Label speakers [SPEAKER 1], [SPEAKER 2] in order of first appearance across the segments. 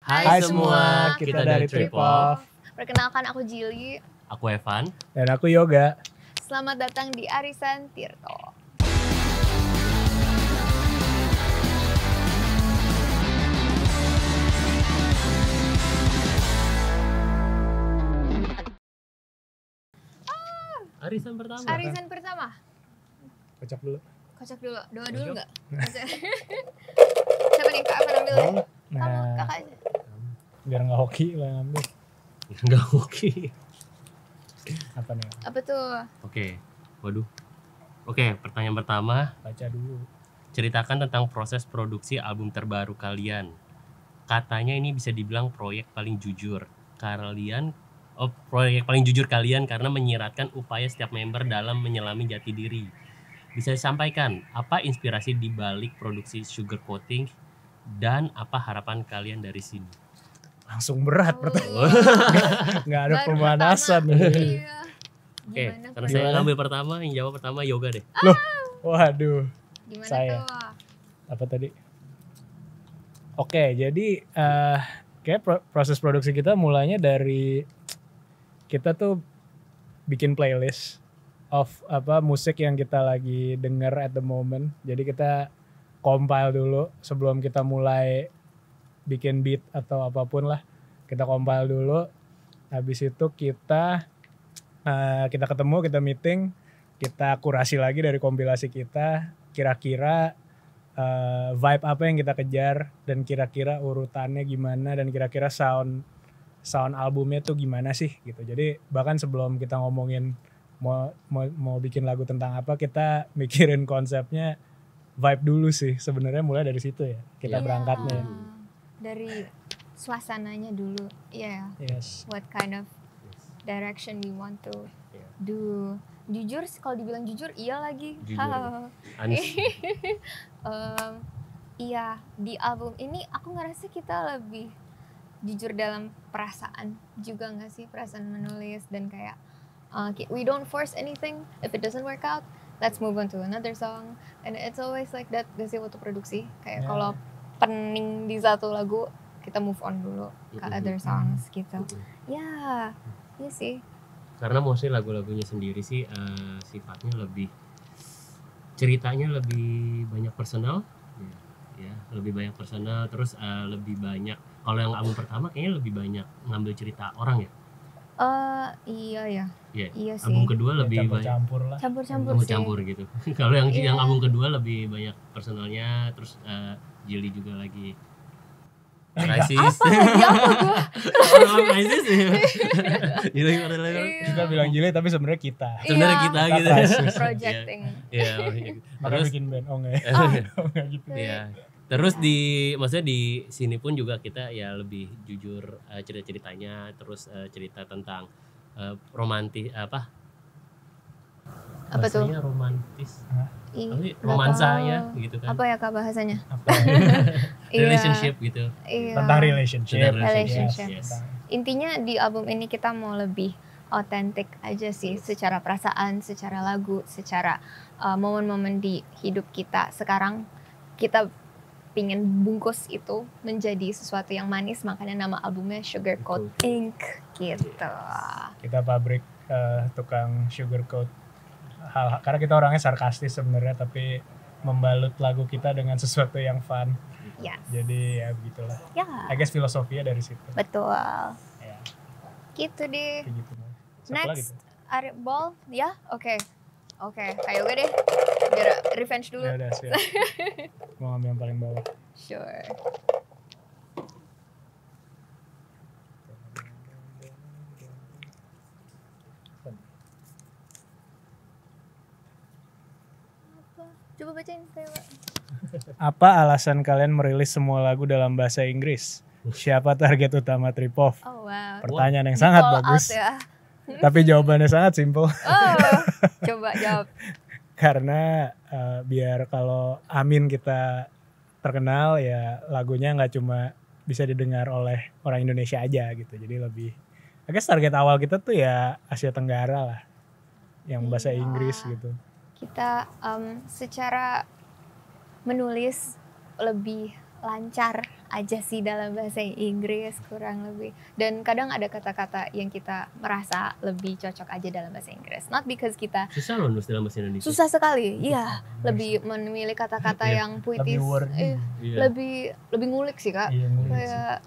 [SPEAKER 1] Hai semua, kita dari Trip Off.
[SPEAKER 2] Perkenalkan aku Jili.
[SPEAKER 1] Aku Evan.
[SPEAKER 3] Dan aku Yoga.
[SPEAKER 2] Selamat datang di Arisan Tirto.
[SPEAKER 1] Arisan pertama.
[SPEAKER 2] Arisan pertama.
[SPEAKER 3] Kocok dulu.
[SPEAKER 2] Kocok dulu. Doa dulu nggak? Siapa nih? Kak Evan ambil ya? Kamu, kakak aja.
[SPEAKER 3] Biar nggak hoki lah yang ambil.
[SPEAKER 1] Enggak oke.
[SPEAKER 3] Apa nih?
[SPEAKER 2] Apa tuh?
[SPEAKER 1] Oke. Waduh. Oke, pertanyaan pertama.
[SPEAKER 3] Baca dulu.
[SPEAKER 1] Ceritakan tentang proses produksi album terbaru kalian. Katanya ini bisa dibilang proyek paling jujur. Proyek paling jujur kalian karena menyiratkan upaya setiap member dalam menyelami jati diri. Bisa disampaikan apa inspirasi di balik produksi Sugar Coating dan apa harapan kalian dari sini?
[SPEAKER 3] Langsung berat pertanyaan. Nggak ada
[SPEAKER 2] Baru
[SPEAKER 3] pemanasan.
[SPEAKER 2] pertama. Iya.
[SPEAKER 1] Oke,
[SPEAKER 2] Gimana,
[SPEAKER 1] karena
[SPEAKER 2] Fred?
[SPEAKER 1] saya ngambil pertama, yang jawab pertama Yoga deh.
[SPEAKER 3] Loh, waduh.
[SPEAKER 2] Gimana
[SPEAKER 3] saya.
[SPEAKER 2] tuh?
[SPEAKER 3] Apa tadi? Oke, jadi kayak proses produksi kita mulainya dari kita tuh bikin playlist of musik yang kita lagi denger at the moment. Jadi kita compile dulu sebelum kita mulai bikin beat atau apapun lah. Kita compile dulu. Habis itu kita ketemu, kita meeting, kita kurasi lagi dari kompilasi kita. Kira-kira vibe apa yang kita kejar dan kira-kira urutannya gimana dan kira-kira sound albumnya tuh gimana sih gitu. Jadi bahkan sebelum kita ngomongin mau bikin lagu tentang apa, kita mikirin konsepnya, vibe dulu sih sebenarnya, mulai dari situ ya kita berangkatnya.
[SPEAKER 2] Dari suasananya dulu. Iya.
[SPEAKER 3] Yes.
[SPEAKER 2] What kind of direction we want to do. Jujur, kalau dibilang jujur, iya lagi.
[SPEAKER 1] Jujur. Anis.
[SPEAKER 2] Iya, di album ini aku ngerasa kita lebih jujur dalam perasaan juga nggak sih, perasaan menulis dan kayak we don't force anything. If it doesn't work out, let's move on to another song. And it's always like that gak sih waktu produksi. Kayak kalau pening di satu lagu, kita move on dulu ke other songs gitu. Ya, iya sih.
[SPEAKER 1] Karena mostly lagu-lagunya sendiri sih sifatnya lebih, ceritanya lebih banyak personal, ya lebih banyak personal, terus lebih banyak, kalau yang album pertama kayaknya lebih banyak ngambil cerita orang ya.
[SPEAKER 2] Iya ya.
[SPEAKER 1] Yeah.
[SPEAKER 2] Iya sih.
[SPEAKER 1] Album kedua lebih
[SPEAKER 3] campur-campur lah.
[SPEAKER 2] Campur-campur sih.
[SPEAKER 1] gitu. Kalau yang album kedua lebih banyak personalnya, terus Jili juga lagi Crisis.
[SPEAKER 2] Apa gua?
[SPEAKER 1] Crisis ya. Jili
[SPEAKER 3] Kita bilang Jili tapi sebenarnya kita.
[SPEAKER 1] sebenarnya kita gitu.
[SPEAKER 2] Projecting.
[SPEAKER 1] Iya.
[SPEAKER 3] Makanya
[SPEAKER 1] Terus
[SPEAKER 3] bikin band. Oh enggak ya? Oh enggak gitu.
[SPEAKER 1] Iya. Terus maksudnya di sini pun juga kita ya lebih jujur cerita-ceritanya, terus cerita tentang romantis
[SPEAKER 2] Apa tuh?
[SPEAKER 1] bahasanya romantis.
[SPEAKER 2] Nggak
[SPEAKER 1] Romansanya
[SPEAKER 2] tahu.
[SPEAKER 1] gitu kan.
[SPEAKER 2] Apa ya Kak bahasanya?
[SPEAKER 3] Apa?
[SPEAKER 1] Relationship gitu.
[SPEAKER 2] Iya.
[SPEAKER 3] Tentang relationship.
[SPEAKER 1] Tentang
[SPEAKER 2] Relationship.
[SPEAKER 1] Yes.
[SPEAKER 2] Intinya di album ini kita mau lebih otentik aja sih, secara perasaan, secara lagu, secara momen-momen di hidup kita sekarang. Kita pingin bungkus itu menjadi sesuatu yang manis, makanya nama albumnya Sugar Coating gitu.
[SPEAKER 3] Kita pabrik tukang sugar coat. Karena kita orangnya sarkastis sebenarnya, tapi membalut lagu kita dengan sesuatu yang fun.
[SPEAKER 2] Yes.
[SPEAKER 3] Jadi ya begitulah.
[SPEAKER 2] Ya.
[SPEAKER 3] I guess filosofinya dari situ.
[SPEAKER 2] Betul.
[SPEAKER 3] Ya,
[SPEAKER 2] Gitu deh.
[SPEAKER 3] kayak gitu. Siapa lagi
[SPEAKER 2] Next,
[SPEAKER 3] tuh?
[SPEAKER 2] Ball, ya? Oke, kayak gue deh. Biar revenge dulu.
[SPEAKER 3] Ya udah siap. Mau ngambil yang paling bawah.
[SPEAKER 2] Sure. Coba bacain saya, Pak.
[SPEAKER 3] Apa alasan kalian merilis semua lagu dalam bahasa Inggris? Siapa target utama Trip Off?
[SPEAKER 2] Oh wow.
[SPEAKER 3] Pertanyaan yang sangat
[SPEAKER 2] Call
[SPEAKER 3] bagus.
[SPEAKER 2] out ya.
[SPEAKER 3] Tapi jawabannya sangat simpel.
[SPEAKER 2] Oh, coba jawab.
[SPEAKER 3] Karena biar kalau Amin kita terkenal, ya lagunya nggak cuma bisa didengar oleh orang Indonesia aja gitu. Jadi lebih, I guess target awal kita tuh ya Asia Tenggara lah, yang bahasa Inggris gitu.
[SPEAKER 2] Kita secara menulis lebih lancar aja sih dalam bahasa Inggris kurang lebih. Dan kadang ada kata-kata yang kita merasa lebih cocok aja dalam bahasa Inggris. Not because kita
[SPEAKER 1] Susah loh nulis dalam bahasa Indonesia.
[SPEAKER 2] susah sekali, iya. Lebih memilih kata-kata yang puitis,
[SPEAKER 3] lebih wordy.
[SPEAKER 1] Iya.
[SPEAKER 2] lebih ngulik sih kak.
[SPEAKER 3] Iya, ngulik sih.
[SPEAKER 2] Kayak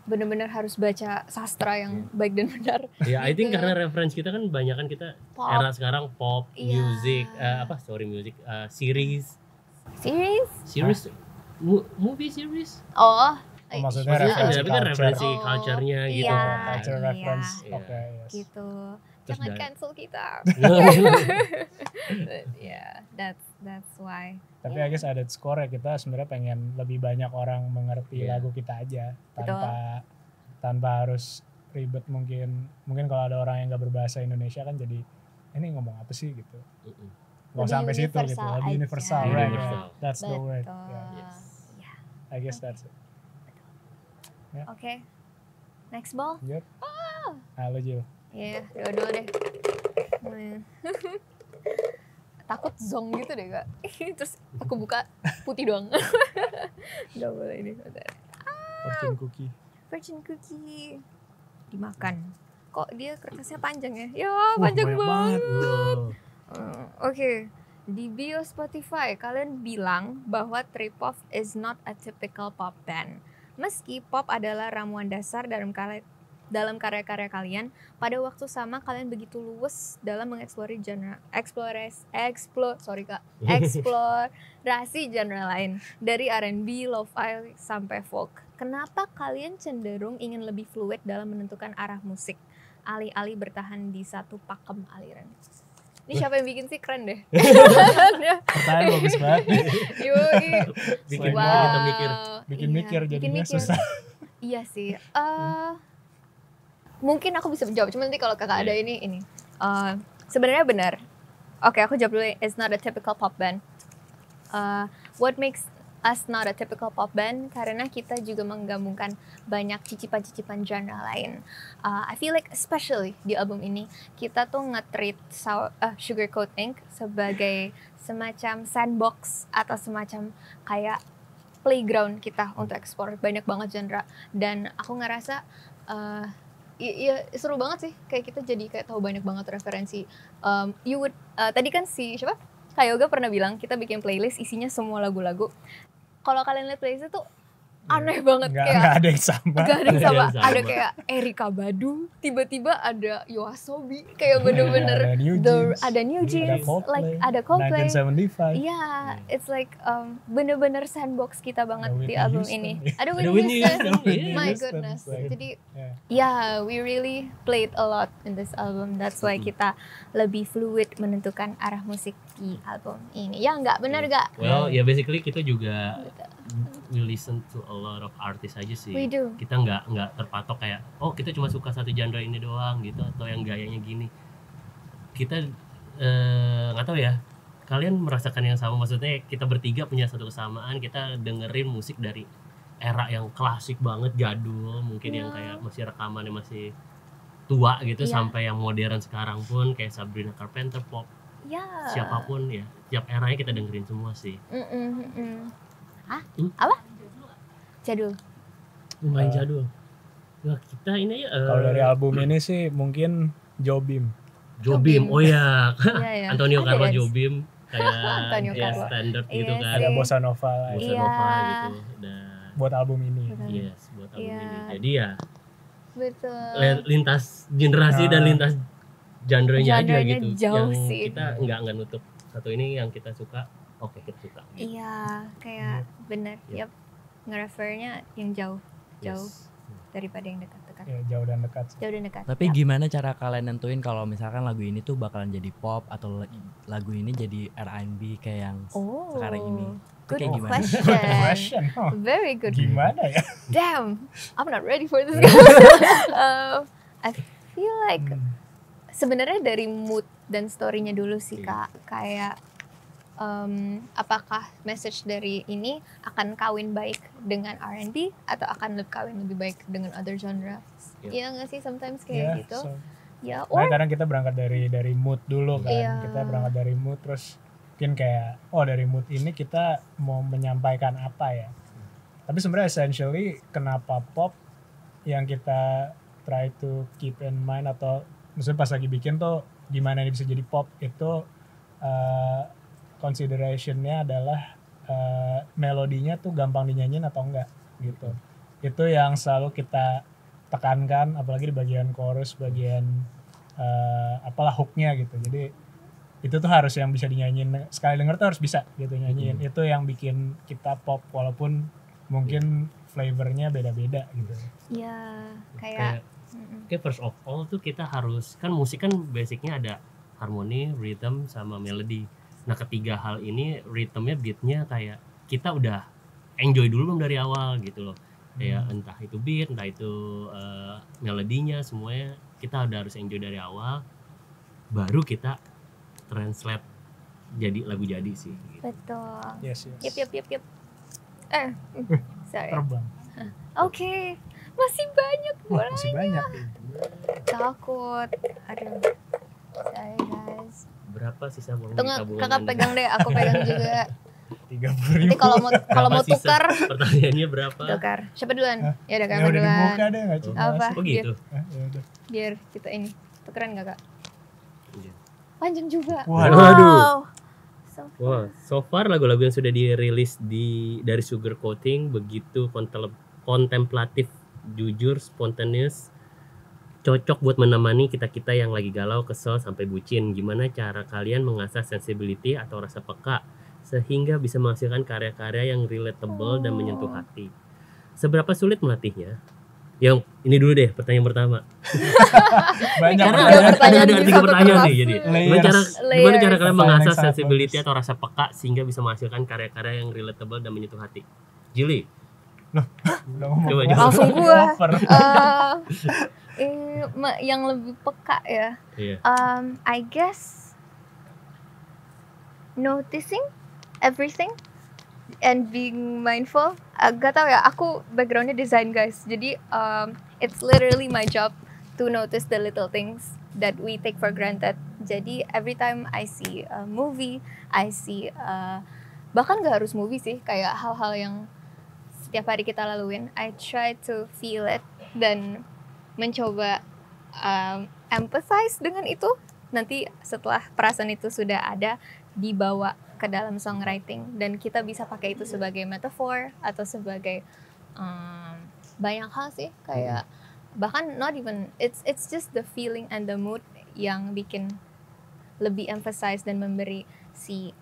[SPEAKER 2] benar-benar harus baca sastra yang baik dan benar.
[SPEAKER 1] Ya, I think
[SPEAKER 2] Gitu.
[SPEAKER 1] karena reference kita kan banyak kan kita
[SPEAKER 2] Pop.
[SPEAKER 1] era sekarang pop,
[SPEAKER 2] Iya.
[SPEAKER 1] music, series, movie series.
[SPEAKER 2] Oh,
[SPEAKER 3] Maksudnya
[SPEAKER 1] Maksudnya
[SPEAKER 3] reference
[SPEAKER 1] tapi kan
[SPEAKER 3] culture.
[SPEAKER 1] referensi
[SPEAKER 2] Oh,
[SPEAKER 1] culture-nya gitu.
[SPEAKER 2] iya.
[SPEAKER 3] Culture
[SPEAKER 2] Iya.
[SPEAKER 3] reference.
[SPEAKER 1] Iya.
[SPEAKER 3] Oke, yes.
[SPEAKER 2] gitu.
[SPEAKER 1] Terus
[SPEAKER 2] Jangan
[SPEAKER 1] dari-
[SPEAKER 2] cancel kita. But yeah, that's why.
[SPEAKER 3] Tapi I guess ada score ya, kita sebenarnya pengen lebih banyak orang mengerti
[SPEAKER 1] Iya.
[SPEAKER 3] lagu kita aja tanpa harus ribet. Mungkin kalau ada orang yang nggak berbahasa Indonesia kan jadi ini ngomong apa sih gitu. Nggak
[SPEAKER 2] Lebih
[SPEAKER 3] sampai situ gitu,
[SPEAKER 2] universal
[SPEAKER 3] lebih
[SPEAKER 2] aja.
[SPEAKER 3] universal,
[SPEAKER 1] Lebih
[SPEAKER 3] right?
[SPEAKER 1] universal.
[SPEAKER 3] Yeah. That's the word.
[SPEAKER 2] Betul.
[SPEAKER 3] Yeah.
[SPEAKER 1] Yes.
[SPEAKER 2] Ya,
[SPEAKER 3] I guess that's it.
[SPEAKER 2] oke. Next ball.
[SPEAKER 3] Yep. Halo Jill.
[SPEAKER 2] Iya, dua-dua deh. Takut zong gitu deh kak. Terus aku buka putih doang. Gak boleh ini. Bentar.
[SPEAKER 3] Fortune cookie.
[SPEAKER 2] Virgin cookie dimakan. Kok dia kertasnya panjang ya? Ya panjang
[SPEAKER 3] banyak
[SPEAKER 2] banget.
[SPEAKER 3] banget.
[SPEAKER 2] Oke. Di bio Spotify kalian bilang bahwa Trip-Hop is not a typical pop band. Meski pop adalah ramuan dasar dalam karya-karya kalian, pada waktu sama kalian begitu luwes dalam mengeksplorasi eksplorasi genre lain, dari R&B, lo-fi sampai folk. Kenapa kalian cenderung ingin lebih fluid dalam menentukan arah musik, alih-alih bertahan di satu pakem aliran? Ini siapa yang bikin sih? Keren deh.
[SPEAKER 3] Pertanyaan bagus banget.
[SPEAKER 2] Yoi.
[SPEAKER 1] Bikin
[SPEAKER 3] Wow.
[SPEAKER 1] kita mikir.
[SPEAKER 3] Bikin
[SPEAKER 2] Iya,
[SPEAKER 3] mikir
[SPEAKER 2] bikin
[SPEAKER 3] jadinya
[SPEAKER 2] mikir.
[SPEAKER 3] susah.
[SPEAKER 2] Iya sih. Mungkin aku bisa menjawab. Cuma nanti kalau kakak ada ini. Sebenarnya benar. Oke, aku jawab dulu. It's not a typical pop band. What makes us not a typical pop band? Karena kita juga menggabungkan banyak cicipan-cicipan genre lain. I feel like especially di album ini kita tuh nge-treat Sugarcoat Inc. sebagai semacam sandbox atau semacam kayak playground kita untuk explore banyak banget genre. Dan aku ngerasa iya seru banget sih, kayak kita jadi kayak tahu banyak banget referensi. Tadi kan si siapa? Kak Yoga pernah bilang kita bikin playlist isinya semua lagu-lagu. Kalau kalian lihat playlist itu aneh banget,
[SPEAKER 3] Nggak
[SPEAKER 2] kayak
[SPEAKER 3] ada yang sama.
[SPEAKER 2] gak ada yang
[SPEAKER 1] Nggak
[SPEAKER 2] sama.
[SPEAKER 1] ada yang sama.
[SPEAKER 2] Ada kayak Erykah Badu, tiba-tiba ada Yoasobi, kayak bener-bener
[SPEAKER 3] Ada New Jeans.
[SPEAKER 2] ada New Jeans,
[SPEAKER 3] Coldplay.
[SPEAKER 2] ada Coldplay.
[SPEAKER 3] 1975.
[SPEAKER 2] Iya, it's like bener-bener sandbox kita banget
[SPEAKER 3] Ada
[SPEAKER 2] di
[SPEAKER 3] Whitney
[SPEAKER 2] album
[SPEAKER 3] Houston.
[SPEAKER 2] ini.
[SPEAKER 3] Ada
[SPEAKER 2] Ada
[SPEAKER 1] Whitney
[SPEAKER 2] Whitney Houston.
[SPEAKER 1] Houston.
[SPEAKER 3] Whitney
[SPEAKER 2] My
[SPEAKER 3] Houston.
[SPEAKER 2] goodness.
[SPEAKER 3] Like,
[SPEAKER 2] Jadi
[SPEAKER 3] yeah.
[SPEAKER 2] yeah, we really played a lot in this album. That's why kita lebih fluid menentukan arah musik di album ini. Ya nggak benar nggak?
[SPEAKER 1] Well, ya basically kita juga we listen to a lot of artists aja sih.
[SPEAKER 2] We do.
[SPEAKER 1] Kita nggak terpatok kayak kita cuma suka satu genre ini doang gitu atau yang gayanya gini. Kita nggak tahu ya. Kalian merasakan yang sama, maksudnya kita bertiga punya satu kesamaan, kita dengerin musik dari era yang klasik banget, jadul, mungkin yang kayak masih rekamannya masih tua gitu,
[SPEAKER 2] Iya.
[SPEAKER 1] sampai yang modern sekarang pun kayak Sabrina Carpenter, pop,
[SPEAKER 2] Ya.
[SPEAKER 1] siapapun ya, tiap eranya kita dengerin semua sih.
[SPEAKER 2] Hah?
[SPEAKER 1] Hmm?
[SPEAKER 2] Apa? Jadul.
[SPEAKER 1] Lumayan jadul. Nah, kita ini
[SPEAKER 3] Kalau dari album ini sih mungkin Jobim.
[SPEAKER 1] Jobim, oh ya,
[SPEAKER 2] Iya, ya.
[SPEAKER 1] Antonio
[SPEAKER 2] Ada
[SPEAKER 1] Carlos
[SPEAKER 2] ya?
[SPEAKER 1] Jobim kayak
[SPEAKER 2] Antonio
[SPEAKER 1] ya
[SPEAKER 2] Carlos.
[SPEAKER 1] standar gitu
[SPEAKER 2] Iya
[SPEAKER 1] kan,
[SPEAKER 3] Ada
[SPEAKER 2] sih.
[SPEAKER 3] Bossa Nova lah
[SPEAKER 1] bossa
[SPEAKER 2] Iya.
[SPEAKER 1] nova gitu. Dan
[SPEAKER 3] buat album ini.
[SPEAKER 2] Betul.
[SPEAKER 1] yes, buat album
[SPEAKER 2] Iya.
[SPEAKER 1] ini. Jadi ya
[SPEAKER 2] Betul.
[SPEAKER 1] lintas generasi dan lintas genre-nya aja
[SPEAKER 2] Genre-nya
[SPEAKER 1] gitu.
[SPEAKER 2] jauh
[SPEAKER 1] Yang
[SPEAKER 2] sih.
[SPEAKER 1] kita nggak nutup satu ini yang kita suka. Oke, kita suka. Gitu.
[SPEAKER 2] Iya, kayak bener.
[SPEAKER 1] Iya.
[SPEAKER 2] Yap. Nge-refernya yang jauh
[SPEAKER 1] Yes.
[SPEAKER 2] daripada yang dekat-dekat.
[SPEAKER 3] Ya, jauh dan dekat sih.
[SPEAKER 2] Jauh dan dekat.
[SPEAKER 4] Tapi
[SPEAKER 2] Yap.
[SPEAKER 4] gimana cara kalian nentuin kalau misalkan lagu ini tuh bakalan jadi pop atau lagu ini jadi R&B kayak yang
[SPEAKER 2] Oh,
[SPEAKER 4] sekarang ini? Itu
[SPEAKER 2] good
[SPEAKER 4] kayak gimana?
[SPEAKER 2] question.
[SPEAKER 3] Question. Oh,
[SPEAKER 2] Very good.
[SPEAKER 3] gimana ya?
[SPEAKER 2] Damn, I'm not ready for this. I feel like sebenarnya dari mood dan story-nya dulu sih kak. Kayak apakah message dari ini akan kawin baik dengan R&B atau akan kawin lebih baik dengan other genre?
[SPEAKER 1] Yep.
[SPEAKER 2] Iya nggak sih sometimes
[SPEAKER 3] Ya,
[SPEAKER 2] kayak gitu?
[SPEAKER 3] so-
[SPEAKER 2] Ya,
[SPEAKER 3] Nah,
[SPEAKER 2] or
[SPEAKER 3] kadang kita berangkat dari mood dulu kan.
[SPEAKER 2] Iya.
[SPEAKER 3] Kita berangkat dari mood terus mungkin kayak dari mood ini kita mau menyampaikan apa ya. Tapi sebenarnya essentially kenapa pop yang kita try to keep in mind atau maksudnya pas lagi bikin tuh gimana ini bisa jadi pop itu considerationnya adalah melodinya tuh gampang dinyanyiin atau enggak gitu. Itu yang selalu kita tekankan, apalagi di bagian chorus, bagian apalah hooknya gitu. Jadi itu tuh harus yang bisa dinyanyiin, sekali denger tuh harus bisa gitu nyanyiin. Itu yang bikin kita pop walaupun mungkin flavornya beda-beda gitu.
[SPEAKER 2] Ya, kayak
[SPEAKER 1] first of all tuh kita harus, kan musik kan basicnya ada harmoni, rhythm, sama melody. Nah ketiga hal ini, rhythmnya, beatnya kayak kita udah enjoy dulu belum dari awal gitu loh. Kayak entah itu beat, entah itu melodinya, semuanya kita udah harus enjoy dari awal. Baru kita translate jadi lagu jadi sih gitu.
[SPEAKER 2] betul.
[SPEAKER 3] Yes.
[SPEAKER 2] Yep. Sorry.
[SPEAKER 3] Terbang.
[SPEAKER 2] Oke, masih banyak
[SPEAKER 3] Wah, masih banyak.
[SPEAKER 2] takut. Aduh. Sorry guys.
[SPEAKER 1] Berapa sisa uang di
[SPEAKER 2] Tunggu,
[SPEAKER 1] tabungan
[SPEAKER 2] kakak
[SPEAKER 1] Anda?
[SPEAKER 2] pegang deh, aku pegang juga.
[SPEAKER 3] 30.000.
[SPEAKER 2] Nanti kalau mau
[SPEAKER 1] Berapa sisa?
[SPEAKER 2] tukar,
[SPEAKER 1] Pertanyaannya berapa?
[SPEAKER 2] tukar. Siapa duluan? Ya udah
[SPEAKER 3] Ya
[SPEAKER 2] kakak
[SPEAKER 3] udah
[SPEAKER 2] duluan.
[SPEAKER 3] dibuka deh enggak cuma.
[SPEAKER 2] Apa?
[SPEAKER 1] Oh gitu.
[SPEAKER 3] Ya udah.
[SPEAKER 2] Biar kita ini tukeran gak kak?
[SPEAKER 1] Iya.
[SPEAKER 2] Panjang juga.
[SPEAKER 1] Waduh.
[SPEAKER 2] So,
[SPEAKER 1] Wah, so far lagu-lagu yang sudah dirilis dari Sugar Coating begitu kontemplatif, jujur, spontaneous, cocok buat menemani kita-kita yang lagi galau, kesel, sampai bucin. Gimana cara kalian mengasah sensibility atau rasa peka sehingga bisa menghasilkan karya-karya yang relatable dan menyentuh hati? Seberapa sulit melatihnya? Yang ini dulu deh, pertanyaan pertama.
[SPEAKER 3] Banyak
[SPEAKER 1] Karena
[SPEAKER 2] Tiga pertanyaan
[SPEAKER 1] ada
[SPEAKER 2] di
[SPEAKER 1] tiga
[SPEAKER 2] satu
[SPEAKER 1] pertanyaan nih,
[SPEAKER 2] kelas.
[SPEAKER 1] jadi
[SPEAKER 3] Layers.
[SPEAKER 1] gimana cara kalian mengasah
[SPEAKER 3] Pertanyaan sangat
[SPEAKER 1] sensibility
[SPEAKER 3] bagus.
[SPEAKER 1] atau rasa peka sehingga bisa menghasilkan karya-karya yang relatable dan menyentuh hati? Jili,
[SPEAKER 3] Udah ngomong.
[SPEAKER 1] Coba,
[SPEAKER 2] Langsung gua.
[SPEAKER 3] Over.
[SPEAKER 2] Yang lebih peka ya.
[SPEAKER 1] iya.
[SPEAKER 2] I guess noticing everything and being mindful. Gak tau ya, aku backgroundnya design guys. Jadi it's literally my job to notice the little things that we take for granted. Jadi every time I see a movie, I see bahkan gak harus movie sih, kayak hal-hal yang setiap hari kita laluin, I try to feel it dan mencoba empathize dengan itu. Nanti setelah perasaan itu sudah ada, dibawa ke dalam songwriting dan kita bisa pakai itu sebagai metafor atau sebagai banyak hal sih, kayak bahkan not even it's just the feeling and the mood yang bikin lebih emphasize dan memberi si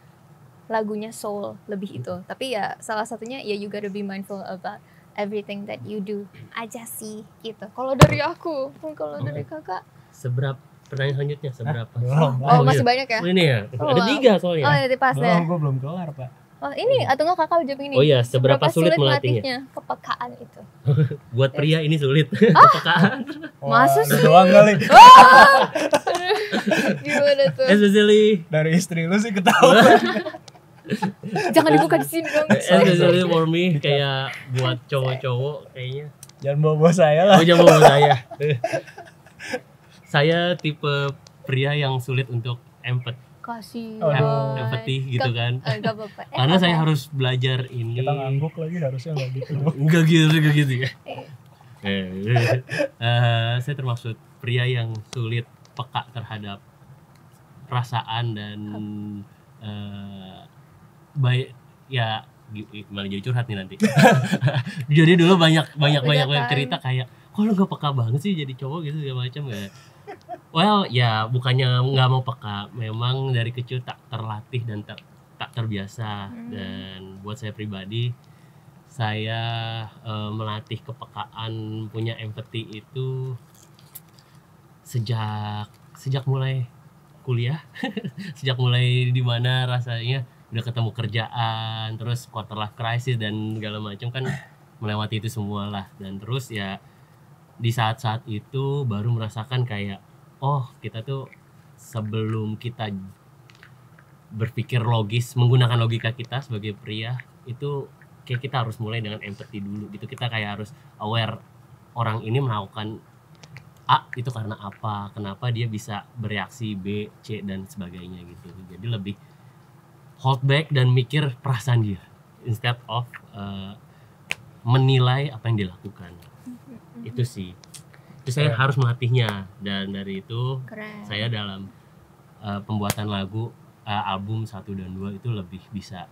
[SPEAKER 2] lagunya soul lebih itu. Tapi ya salah satunya ya you gotta be mindful about everything that you do aja sih gitu. Kalau dari aku, kalau dari kakak,
[SPEAKER 1] Seberapa, pertanyaan selanjutnya seberapa?
[SPEAKER 3] Belum.
[SPEAKER 2] oh
[SPEAKER 1] iya.
[SPEAKER 2] masih banyak ya.
[SPEAKER 1] Oh, ini ya,
[SPEAKER 2] Oh,
[SPEAKER 1] ada
[SPEAKER 2] wow.
[SPEAKER 1] 3 soalnya.
[SPEAKER 2] Oh ya pas ya.
[SPEAKER 3] Belum, gue belum kelar, Pak.
[SPEAKER 2] Oh ini atau enggak kakak jawab ini.
[SPEAKER 1] Oh iya, seberapa sulit melatihnya?
[SPEAKER 2] Kepekaan itu.
[SPEAKER 1] Buat pria ini sulit. Kepekaan.
[SPEAKER 2] Masa
[SPEAKER 3] Udah
[SPEAKER 2] sih?
[SPEAKER 3] doang kali.
[SPEAKER 2] Gimana tuh?
[SPEAKER 1] Especially
[SPEAKER 3] Dari istri lu sih ketawa.
[SPEAKER 2] Jangan dibuka di sini dong.
[SPEAKER 1] especially for me, kayak buat cowok-cowok kayaknya.
[SPEAKER 3] Jangan bawa saya lah.
[SPEAKER 1] Oh, jangan bawa saya. Saya tipe pria yang sulit untuk
[SPEAKER 2] Kasih.
[SPEAKER 3] Aduh.
[SPEAKER 1] empathy gitu kan.
[SPEAKER 2] Enggak apa-apa.
[SPEAKER 1] Karena saya harus belajar ini.
[SPEAKER 3] Kita ngangguk lagi harusnya nggak gitu.
[SPEAKER 1] Enggak gitu ya. Saya termasuk pria yang sulit peka terhadap perasaan dan baik ya malah jadi curhat nih nanti. Jadi dulu banyak
[SPEAKER 2] kan.
[SPEAKER 1] cerita kayak kok lu gak peka banget sih jadi cowok gitu segala macam ya. Well ya bukannya nggak mau peka, memang dari kecil tak terlatih dan tak terbiasa. Dan buat saya pribadi, saya melatih kepekaan, punya empathy itu sejak mulai kuliah. Sejak mulai di mana rasanya udah ketemu kerjaan, terus quarter life crisis dan segala macam kan, melewati itu semua lah. Dan terus ya di saat-saat itu baru merasakan kayak oh kita tuh sebelum kita berpikir logis, menggunakan logika kita sebagai pria, itu kayak kita harus mulai dengan empathy dulu gitu. Kita kayak harus aware orang ini melakukan A itu karena apa, kenapa dia bisa bereaksi B, C dan sebagainya gitu. Jadi lebih hold back dan mikir perasaan dia instead of menilai apa yang dilakukan. Itu sih. Itu saya harus melatihnya, dan dari itu
[SPEAKER 2] Keren.
[SPEAKER 1] saya dalam pembuatan lagu album 1 dan 2 itu lebih bisa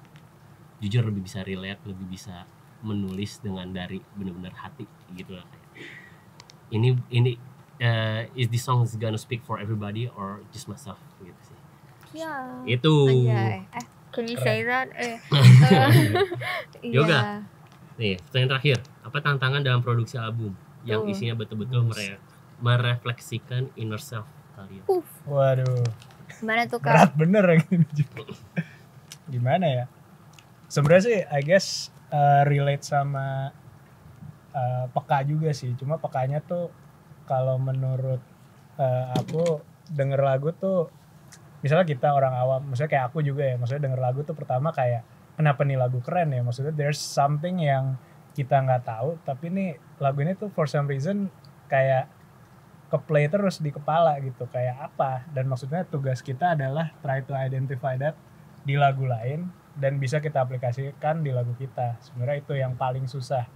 [SPEAKER 1] jujur, lebih bisa relate, lebih bisa menulis dengan dari benar-benar hati gitu lah. Ini is this song is gonna speak for everybody or just myself gitu sih.
[SPEAKER 2] Ya.
[SPEAKER 1] Itu.
[SPEAKER 2] Anjay. Can you say that?
[SPEAKER 1] Yoga. Nih, pertanyaan terakhir. Apa tantangan dalam produksi album yang
[SPEAKER 2] Tuh.
[SPEAKER 1] isinya betul-betul merefleksikan inner self kalian?
[SPEAKER 3] Waduh,
[SPEAKER 2] Gimana tuh Kak?
[SPEAKER 3] berat bener yang ini juga. Gimana ya? Sebenarnya sih I guess relate sama peka juga sih. Cuma pekanya tuh kalau menurut aku denger lagu tuh, misalnya kita orang awam, maksudnya kayak aku juga ya, maksudnya denger lagu tuh pertama kayak kenapa nih lagu keren ya, maksudnya there's something yang kita nggak tahu, tapi nih lagu ini tuh for some reason kayak ke-play terus di kepala gitu, kayak apa, dan maksudnya tugas kita adalah try to identify that di lagu lain dan bisa kita aplikasikan di lagu kita. Sebenarnya itu yang paling susah.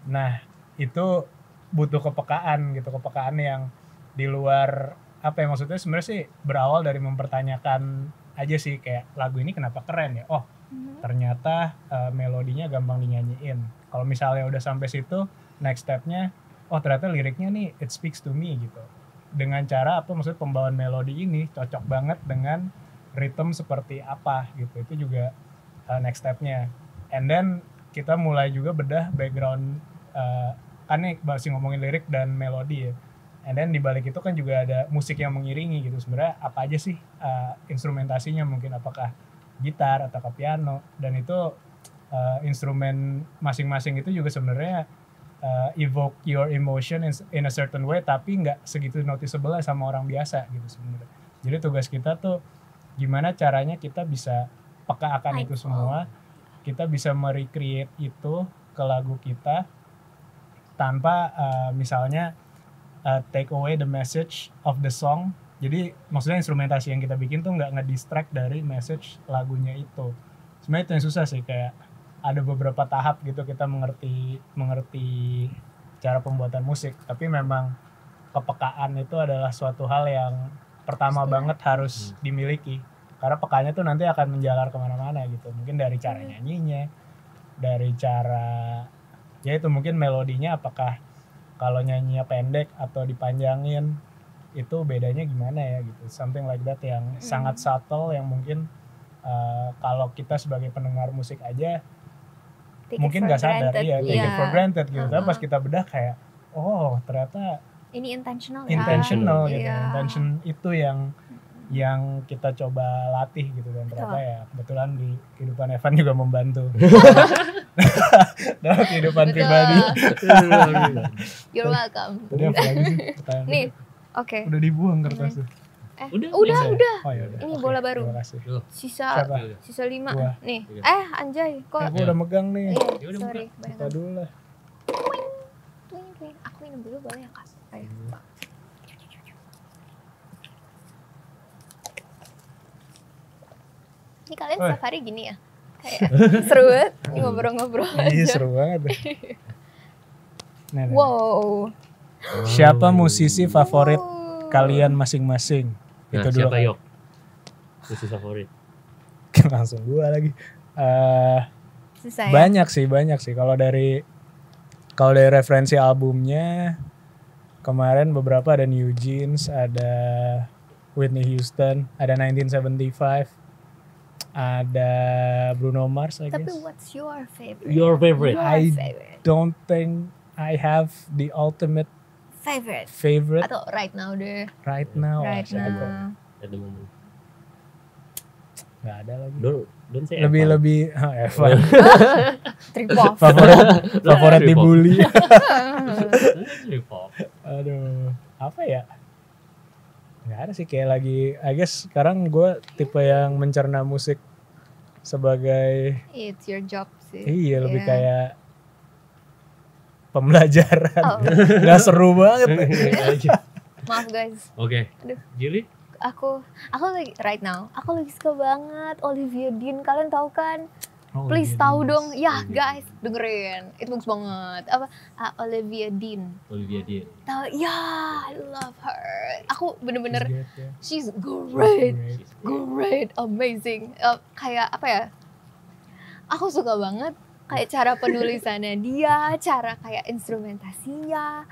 [SPEAKER 3] Nah itu butuh kepekaan gitu, kepekaan yang di luar apa ya, maksudnya sebenarnya sih berawal dari mempertanyakan aja sih, kayak lagu ini kenapa keren ya, oh ternyata melodinya gampang dinyanyiin. Kalau misalnya udah sampai situ, next stepnya oh ternyata liriknya nih it speaks to me gitu, dengan cara apa, maksudnya pembawaan melodi ini cocok banget dengan rhythm seperti apa gitu. Itu juga next stepnya. And then kita mulai juga bedah background, kan nih masih ngomongin lirik dan melodi ya. And then di balik itu kan juga ada musik yang mengiringi gitu. Sebenarnya apa aja sih instrumentasinya, mungkin apakah gitar atau piano, dan itu instrumen masing-masing itu juga sebenarnya evoke your emotion in a certain way, tapi nggak segitu noticeable sama orang biasa gitu sebenarnya. Jadi tugas kita tuh gimana caranya kita bisa peka akan itu semua, kita bisa merecreate itu ke lagu kita tanpa misalnya take away the message of the song. Jadi maksudnya instrumentasi yang kita bikin tuh nggak ngedistract dari message lagunya itu. Sebenarnya itu yang susah sih, kayak ada beberapa tahap gitu kita mengerti cara pembuatan musik, tapi memang kepekaan itu adalah suatu hal yang pertama banget harus dimiliki, karena pekanya tuh nanti akan menjalar kemana-mana gitu. Mungkin dari cara nyanyinya, dari cara ya itu mungkin melodinya, apakah kalau nyanyinya pendek atau dipanjangin itu bedanya gimana ya gitu, something like that yang sangat subtle, yang mungkin kalau kita sebagai pendengar musik aja mungkin nggak sadar, take it for granted gitu. Tapi pas kita bedah kayak oh ternyata
[SPEAKER 2] ini intentional
[SPEAKER 3] gitu.
[SPEAKER 2] Yeah.
[SPEAKER 3] Intention itu yang kita coba latih gitu, dan ternyata ya kebetulan di kehidupan Evan juga membantu dalam kehidupan pribadi.
[SPEAKER 2] You're welcome.
[SPEAKER 3] Tadi apa lagi sih pertanyaan?
[SPEAKER 2] Nih, oke.
[SPEAKER 3] Udah dibuang kertasnya.
[SPEAKER 2] Udah.
[SPEAKER 3] Oh ya udah.
[SPEAKER 2] Ini
[SPEAKER 3] Oke,
[SPEAKER 2] bola baru.
[SPEAKER 3] Terima kasih.
[SPEAKER 2] Sisa
[SPEAKER 3] Siapa?
[SPEAKER 2] 5.
[SPEAKER 3] Gua.
[SPEAKER 2] Nih. Anjay, kok.
[SPEAKER 3] Aku udah megang nih.
[SPEAKER 2] Iya, sorry.
[SPEAKER 3] Buka dulu lah.
[SPEAKER 2] Twing. Aku minum dulu boleh ya, Kak? Ayo. Ini kalian setiap hari gini ya? Kayak seru banget ngobrol-ngobrol aja.
[SPEAKER 3] Iya seru banget. Nah,
[SPEAKER 2] Wow.
[SPEAKER 3] siapa musisi favorit kalian masing-masing?
[SPEAKER 1] Nah,
[SPEAKER 3] Itu dulu
[SPEAKER 1] siapa
[SPEAKER 3] kan.
[SPEAKER 1] Yok? Musisi favorit.
[SPEAKER 3] Langsung gua lagi.
[SPEAKER 2] Susah ya?
[SPEAKER 3] Banyak sih. Kalau dari referensi albumnya kemarin beberapa ada New Jeans, ada Whitney Houston, ada 1975, ada Bruno Mars, I guess.
[SPEAKER 2] Tapi what's your favorite?
[SPEAKER 1] Your favorite.
[SPEAKER 3] I
[SPEAKER 2] favorite.
[SPEAKER 3] don't think I have the ultimate favorite
[SPEAKER 2] Atau right now deh.
[SPEAKER 3] right now.
[SPEAKER 2] Right
[SPEAKER 3] Siapa?
[SPEAKER 2] now.
[SPEAKER 1] At the moment.
[SPEAKER 3] Nggak ada lagi.
[SPEAKER 1] Don't say Evan.
[SPEAKER 3] Lebih Evan.
[SPEAKER 2] Trip off.
[SPEAKER 3] favorit dibully.
[SPEAKER 1] Trip off.
[SPEAKER 3] Aduh, apa ya? Nggak ada sih, kayak lagi I guess sekarang gue tipe yang mencerna musik sebagai
[SPEAKER 2] It's your job sih.
[SPEAKER 3] iya lebih
[SPEAKER 2] Yeah.
[SPEAKER 3] kayak pembelajaran.
[SPEAKER 2] Oh.
[SPEAKER 3] Nggak seru banget.
[SPEAKER 2] Maaf guys.
[SPEAKER 1] Oke.
[SPEAKER 2] Aduh.
[SPEAKER 1] Gili?
[SPEAKER 2] Aku lagi right now. Aku lagi suka banget Olivia Dean. Kalian tahu kan?
[SPEAKER 3] Oh,
[SPEAKER 2] Please
[SPEAKER 3] Olivia
[SPEAKER 2] tahu
[SPEAKER 3] Dean.
[SPEAKER 2] dong. Ya
[SPEAKER 1] Olivia
[SPEAKER 2] guys, dengerin. Itu bagus banget. Apa? Olivia Dean.
[SPEAKER 1] Olivia Dean.
[SPEAKER 2] Tahu? Ya, I love her. Aku bener-bener
[SPEAKER 3] She's good, yeah.
[SPEAKER 2] she's
[SPEAKER 3] She's
[SPEAKER 2] great.
[SPEAKER 3] great.
[SPEAKER 2] Great, amazing. Kayak apa ya? Aku suka banget kayak cara penulisannya dia, cara kayak instrumentasinya.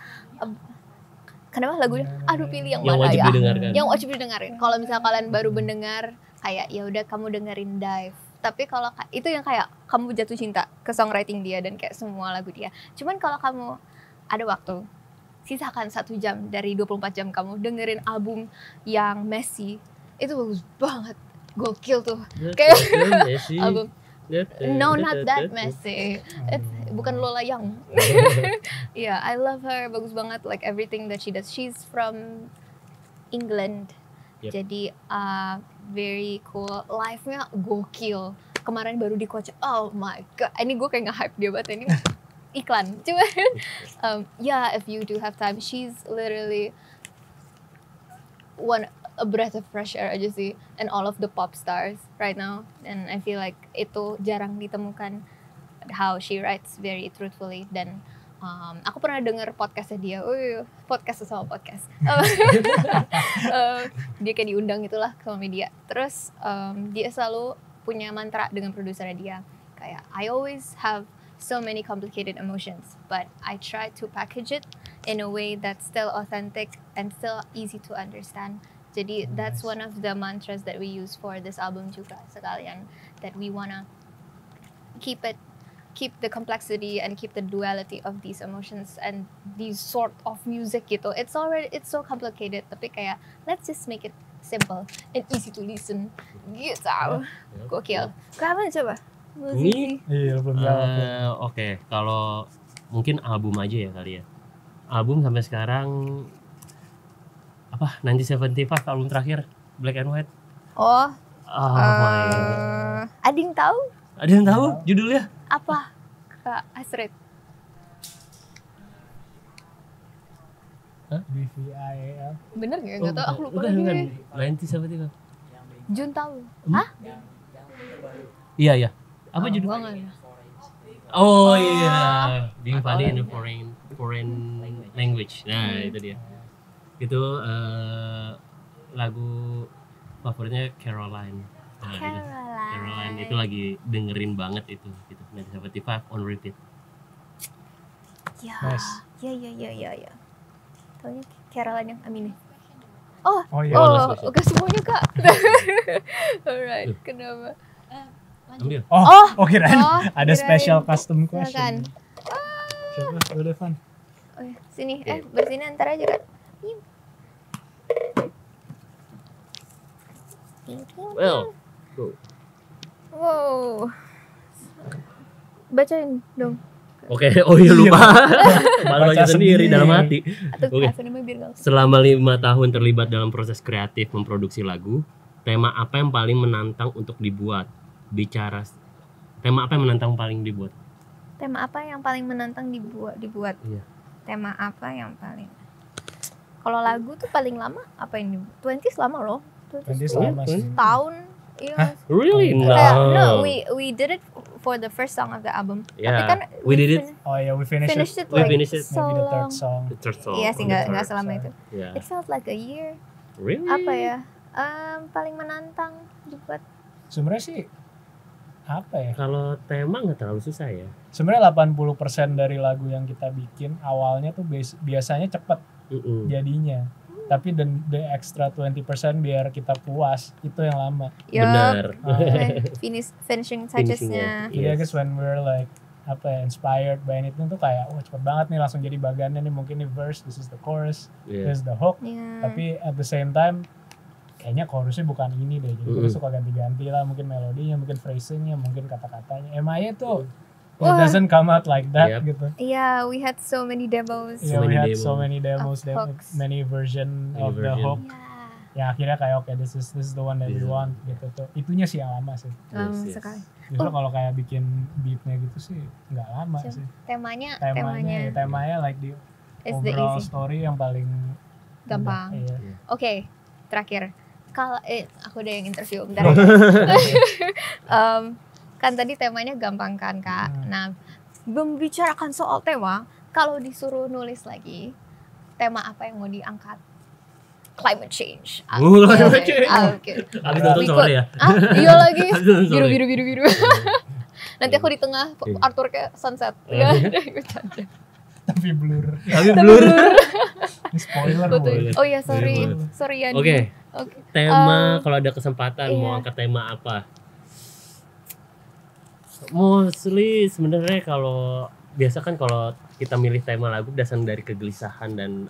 [SPEAKER 2] Kenapa lagunya? Aduh, pilih yang
[SPEAKER 1] Yang
[SPEAKER 2] mana
[SPEAKER 1] wajib
[SPEAKER 2] ya?
[SPEAKER 1] didengarkan.
[SPEAKER 2] Yang wajib didengarin. Kalau misal kalian baru mendengar, kayak ya udah kamu dengerin Dive. Tapi kalau itu yang kayak kamu jatuh cinta ke songwriting dia dan kayak semua lagu dia. Cuman kalau kamu ada waktu, sisakan 1 jam dari 24 jam kamu dengerin album yang Messy. Itu bagus banget. Gokil tuh. Kayak album No, not that messy. Bukan Lola Young. Yeah, I love her. Bagus banget. Like everything that she does. She's from England.
[SPEAKER 1] Yep.
[SPEAKER 2] Jadi very cool. Live-nya gokil. Kemarin baru di Coach. Oh my god. Ini gue kayak nge-hype dia banget ini. Iklan. Cuma yeah, if you do have time, she's literally a breath of fresh air aja sih, and all of the pop stars right now, and I feel like itu jarang ditemukan how she writes very truthfully. Dan aku pernah denger podcastnya dia, podcast sama podcast, dia kayak diundang itulah sama media. Terus dia selalu punya mantra dengan produsernya dia, kayak I always have so many complicated emotions, but I try to package it in a way that's still authentic and still easy to understand. Jadi that's one of the mantras that we use for this album juga sekalian, that we wanna keep the complexity and keep the duality of these emotions and these sort of music gitu. It's so complicated, tapi kayak let's just make it simple and easy to listen gitu. Gokil. Kapan coba?
[SPEAKER 1] Ini
[SPEAKER 3] Iya, belum jawab.
[SPEAKER 1] oke, kalau mungkin album aja ya kali ya. Album sampai sekarang apa? 1975 album terakhir, Black and White.
[SPEAKER 2] Oh,
[SPEAKER 1] my god.
[SPEAKER 2] ada yang tahu
[SPEAKER 1] Ada yang tahu judulnya?
[SPEAKER 2] apa, Kak Astrid?
[SPEAKER 3] BVIAL.
[SPEAKER 2] Bener nggak tahu, aku lupa
[SPEAKER 1] Bukan.
[SPEAKER 2] lagi.
[SPEAKER 1] 1975.
[SPEAKER 2] Jun tahu? Hah?
[SPEAKER 1] Iya. Apa
[SPEAKER 2] Oh,
[SPEAKER 1] judulnya?
[SPEAKER 2] gua nggak ya.
[SPEAKER 1] Oh iya, Being Funny in a Foreign Language. Nah itu dia. Itu lagu favoritnya Caroline. Nah, Caroline itu lagi dengerin banget itu. Gitu. 1975 on repeat.
[SPEAKER 2] Ya,
[SPEAKER 3] Nice.
[SPEAKER 2] ya. Taunya Caroline yang Amine.
[SPEAKER 3] Oh iya.
[SPEAKER 1] last question.
[SPEAKER 2] Oke semuanya Kak. Alright, kenapa?
[SPEAKER 1] Ambil.
[SPEAKER 3] Oh, kirain ada
[SPEAKER 2] kirain.
[SPEAKER 3] special custom
[SPEAKER 2] Silakan.
[SPEAKER 3] question. Coba, udah Van.
[SPEAKER 2] Oh ya, sini. Bersini antar aja Kak.
[SPEAKER 1] Well, go.
[SPEAKER 2] Wow. Bacain dong.
[SPEAKER 1] Oke, oh iya lupa. Malu aja
[SPEAKER 3] Baca
[SPEAKER 1] sendiri
[SPEAKER 3] sendiri.
[SPEAKER 1] dalam hati.
[SPEAKER 2] Atau
[SPEAKER 1] Oke.
[SPEAKER 2] kasih biar nggak.
[SPEAKER 1] Selama 5 tahun terlibat dalam proses kreatif memproduksi lagu, tema apa yang paling menantang untuk dibuat? Tema apa yang menantang paling dibuat?
[SPEAKER 2] Tema apa yang paling menantang dibuat?
[SPEAKER 1] Iya.
[SPEAKER 2] Tema apa yang paling? Kalau lagu tuh paling lama apa yang dibuat? 20s lama loh.
[SPEAKER 3] 20 lama sih.
[SPEAKER 2] Tahun. Iya.
[SPEAKER 1] Really?
[SPEAKER 2] Kayak,
[SPEAKER 1] No.
[SPEAKER 2] we did it for the first song of the album. Tapi
[SPEAKER 1] Yeah,
[SPEAKER 2] kan
[SPEAKER 1] we did it.
[SPEAKER 3] Oh iya, we finished
[SPEAKER 2] finished
[SPEAKER 3] it.
[SPEAKER 2] it
[SPEAKER 1] We
[SPEAKER 2] like
[SPEAKER 1] finished it.
[SPEAKER 2] so
[SPEAKER 3] Maybe the third
[SPEAKER 2] long.
[SPEAKER 3] song.
[SPEAKER 1] The third song.
[SPEAKER 2] Iya sih,
[SPEAKER 1] The
[SPEAKER 2] nggak
[SPEAKER 1] third
[SPEAKER 2] selama
[SPEAKER 3] song.
[SPEAKER 2] itu.
[SPEAKER 1] Yeah.
[SPEAKER 2] It felt like a year.
[SPEAKER 1] Really?
[SPEAKER 2] Apa ya? Paling menantang dibuat.
[SPEAKER 3] Sebenarnya sih apa ya?
[SPEAKER 1] Kalau tema nggak terlalu susah ya.
[SPEAKER 3] Sebenarnya 80% dari lagu yang kita bikin awalnya tuh biasanya cepet jadinya. Tapi the extra 20% biar kita puas, itu yang lama.
[SPEAKER 1] Benar.
[SPEAKER 2] Finishing touches-nya.
[SPEAKER 3] Jadi I
[SPEAKER 1] Yes.
[SPEAKER 3] guess when we're like inspired by anything tuh kayak cepet banget nih langsung jadi bagannya nih, mungkin nih verse, this is the chorus,
[SPEAKER 1] Yeah.
[SPEAKER 3] this is the hook.
[SPEAKER 2] Iya.
[SPEAKER 3] Tapi at the same time kayaknya chorusnya bukan ini deh, jadi kita suka ganti-ganti lah, mungkin melodinya, mungkin phrasingnya, mungkin kata-katanya. MIA tuh it
[SPEAKER 2] Wah.
[SPEAKER 3] doesn't come out like that
[SPEAKER 1] Yep.
[SPEAKER 3] gitu.
[SPEAKER 2] Yeah, we had so many demos.
[SPEAKER 3] Yeah, we
[SPEAKER 1] many
[SPEAKER 3] had
[SPEAKER 1] demos.
[SPEAKER 3] so many demos,
[SPEAKER 2] Of hooks.
[SPEAKER 3] many version
[SPEAKER 1] Many
[SPEAKER 3] of the
[SPEAKER 1] version.
[SPEAKER 3] hook.
[SPEAKER 2] Yeah.
[SPEAKER 3] Yang akhirnya kayak oke, this is the one that we
[SPEAKER 1] Yeah.
[SPEAKER 3] want gitu tuh. Itunya sih yang lama sih.
[SPEAKER 1] Yes.
[SPEAKER 2] Sekali.
[SPEAKER 3] Justru kalau kayak bikin beatnya gitu sih nggak lama
[SPEAKER 2] Cuma
[SPEAKER 3] sih.
[SPEAKER 2] Temanya
[SPEAKER 3] like di
[SPEAKER 2] is the
[SPEAKER 3] overall
[SPEAKER 2] easy.
[SPEAKER 3] story yang paling
[SPEAKER 2] Gampang.
[SPEAKER 3] Iya.
[SPEAKER 2] Oke, terakhir. Kalau aku udah yang interview bentar ya. kan tadi temanya gampang kan Kak. Nah, membicarakan soal tema, kalau disuruh nulis lagi, tema apa yang mau diangkat? Climate change.
[SPEAKER 1] Climate change.
[SPEAKER 2] Oke.
[SPEAKER 1] Habis nonton sore ya.
[SPEAKER 2] Iya lagi.
[SPEAKER 1] Habis nonton sore.
[SPEAKER 2] Biru. Nanti aku di tengah, Arthur kayak sunset. Ya, bercanda.
[SPEAKER 3] Tapi blur. Ini spoiler.
[SPEAKER 2] Betul. Oh ya, sorry ya.
[SPEAKER 1] Oke. Tema kalau ada kesempatan mau angkat tema apa? Mostly sebenarnya kalau biasa kan kalau kita milih tema lagu berdasarkan dari kegelisahan dan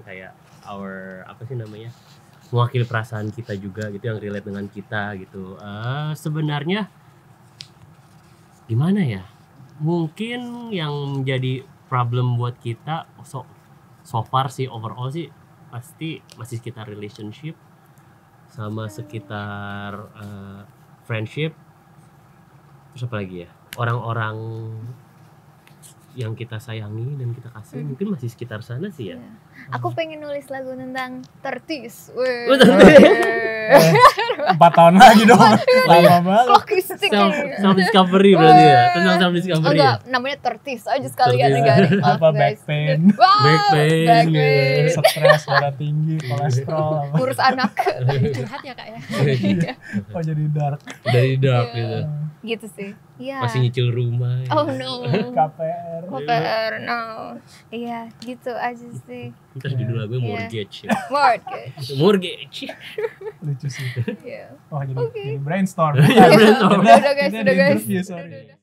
[SPEAKER 1] kayak our apa sih namanya, mewakili perasaan kita juga gitu, yang relate dengan kita gitu. Sebenarnya gimana ya? Mungkin yang menjadi problem buat kita so far sih, overall sih pasti masih sekitar relationship sama sekitar friendship. Terus apa lagi ya? Orang-orang yang kita sayangi dan kita kasih mungkin masih sekitar sana sih ya.
[SPEAKER 2] Aku pengen nulis lagu tentang tertis.
[SPEAKER 1] 4
[SPEAKER 3] 4 tahun lagi dong. Lama banget.
[SPEAKER 2] Clock is ticking.
[SPEAKER 1] Self discovery berarti ya. Tentang self discovery ya.
[SPEAKER 2] Enggak, namanya tertis aja sekalian
[SPEAKER 1] Tertis.
[SPEAKER 2] negara. Maaf,
[SPEAKER 3] Apa back
[SPEAKER 2] guys.
[SPEAKER 3] pain,
[SPEAKER 2] Wow,
[SPEAKER 1] Back pain,
[SPEAKER 2] back
[SPEAKER 1] ya.
[SPEAKER 2] pain.
[SPEAKER 3] stres, darah tinggi, kolesterol.
[SPEAKER 2] Ngurus anak. Curhat ya Kak ya.
[SPEAKER 3] Oh jadi dark.
[SPEAKER 1] Dari dark
[SPEAKER 2] Iya.
[SPEAKER 1] gitu.
[SPEAKER 2] Gitu sih. Iya.
[SPEAKER 1] Masih nyicil rumah. Ya.
[SPEAKER 2] Oh no.
[SPEAKER 3] KPR.
[SPEAKER 2] KPR, no. Iya, gitu aja sih.
[SPEAKER 1] Terus judul lagunya
[SPEAKER 2] Iya.
[SPEAKER 1] Mortgage.
[SPEAKER 2] Mortgage.
[SPEAKER 1] Mortgage.
[SPEAKER 3] Lucu sih.
[SPEAKER 2] Iya.
[SPEAKER 3] Oh jadi,
[SPEAKER 2] Oke.
[SPEAKER 3] jadi brainstorm.
[SPEAKER 1] Brainstorm.
[SPEAKER 2] Udah guys,
[SPEAKER 3] Kita
[SPEAKER 2] udah
[SPEAKER 3] di
[SPEAKER 2] guys.
[SPEAKER 3] interview,
[SPEAKER 2] Udah,
[SPEAKER 3] sorry.
[SPEAKER 2] udah.